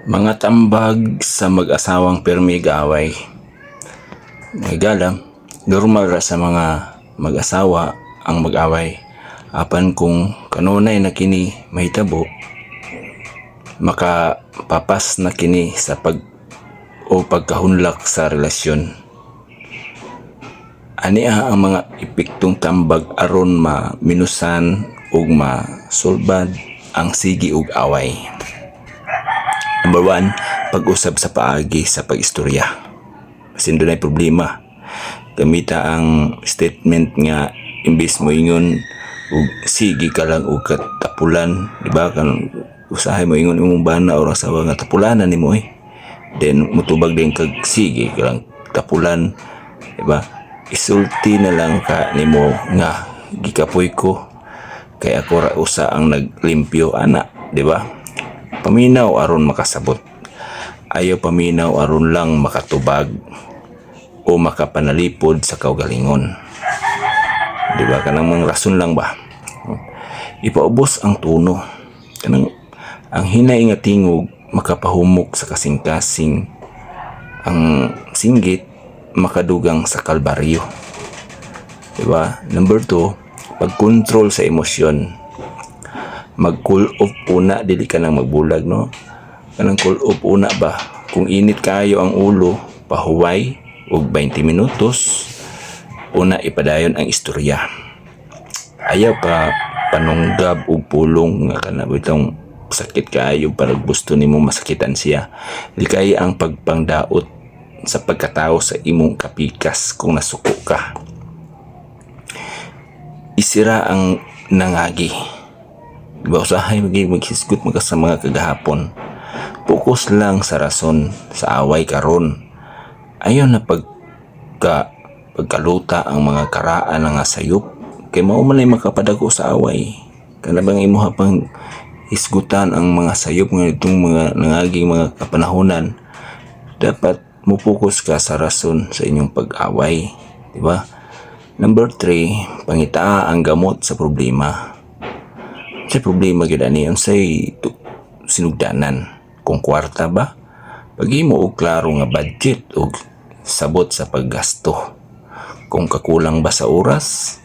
Mga tambag sa mag-asawang pirmi gaaway. Nagala, normal ra sa mga mag-asawa ang mag-away. Apan kung kanunay na kini mahitabo, makapapas na kini sa pagkahunlak sa relasyon. Ania ang mga epektong tambag aron minusan ug masulbad ang sigi ug away. Number 1, pag-usab sa paagi sa pag-istorya. Kasi doon ay problema. Gamita ang statement nga imbis mo ingon ug sige ka lang ug katapulan, di ba? Kan usahay mo ingon imong bana o asawa nga tapulanan nimo Then mutubag din kag sige ka lang tapulan, di ba? Isulti na lang ka nimo nga gikapoy ko kay ako ra usa ang naglimpyo ana, di ba? Paminaw aron makasabot. Ayaw paminaw aron lang makatubag o makapanalipod sa kaugalingon. Di ba? Kanang mga rason lang ba? Ipaubos ang tono. Kanang ang hinay nga tingog makapahumok sa kasing-kasing. Ang singgit makadugang sa kalbaryo. Di ba? Number 2, pag-control sa emosyon. Mag-cool off una, dili ka nang magbulag, no? Kanang cool off una ba? Kung init kayo ang ulo, pahuway og 20 minutos, una ipadayon ang istorya. Ayaw pa panunggab og pulong nga kana bitong sakit kayo para gusto nimo masakitan siya. Likay ang pagpangdaot sa pagkatao sa imong kapikas kung nasuko ka. Isira ang nangagi. Diba, usahay maghisgot mga sa mga kagahapon. Focus lang sa rason sa away karon. Ayaw na pagkaluta ang mga karaan nga sayop. Kay mao man ay makapadago sa away. Kanabang imuha pang hisgutan ang mga sayop nga itong mga nangaging mga kapanahonan. Dapat mo-focus ka sa rason sa inyong pag-away. Diba? Number 3, pangitaa ang gamot sa problema. Sa problema gid ani unsay sinugdanan, kung kwarta ba, paghimo og klaro nga budget og sabot sa paggasto, kung kakulang ba sa oras,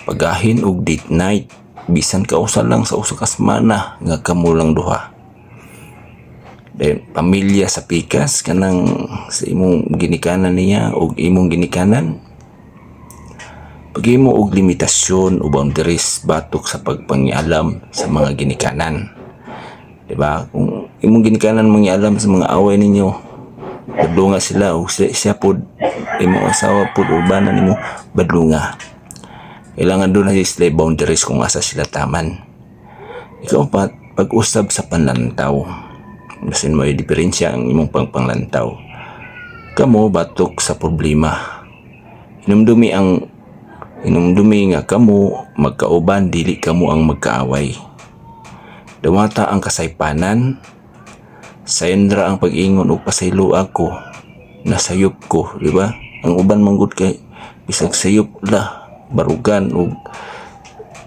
pagahin og date night, bisan kausa lang sa usa ka semana nga kamo lang duha. Then pamilya sa pikas kanang sa imong ginikanan niya og imong ginikanan. Paghimo og limitasyon o boundaries batok sa pagpangialam sa mga ginikanan. Diba? Kung imong ginikanan mangialam sa mga away ninyo, badlunga sila o siya pod, imong asawa pod urbana nimo, badlunga. Kailangan doon na sila boundaries kung asa sila taman. Ikaw pa, pag-usab sa panlantaw. Basin mo yung diferensya ang imong panglantaw. Kamo batok sa problema. Inumdumi nga kamo magkauban, dili kamo ang magkaaway. Dawata ang kasaypanan, sayendra ang pag-ingon o pasaylo ako, nasayop ko, di ba? Ang uban manggod kay bisag sayop la, barugan o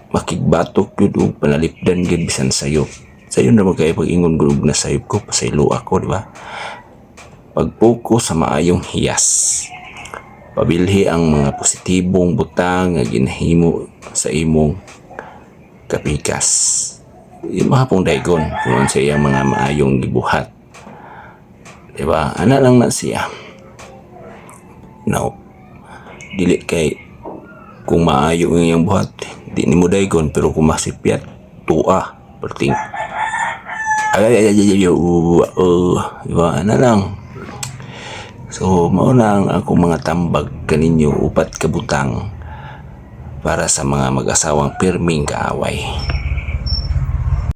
makigbatok yun o panalipdan yun bisan sayop. Sayon na magkaya pag-ingon gud na sayop ko, pasaylo ako, di ba? Pag-focus sa maayong hiyas. Pabilhi ang mga positibong butang nga ginahimo sa imong kapikas. Mahapong daygon kung sa iyang mga maayong gibuhat. Diba? Ana lang na siya. Now, dili kay kung maayo ang iyang buhat, di ni mo daygon, pero kung masipyat, tua. Perting. Diba? Ana lang. So, mauna ang akong mga tambag kaninyo upat kabutang para sa mga mag-asawang pirming kaaway.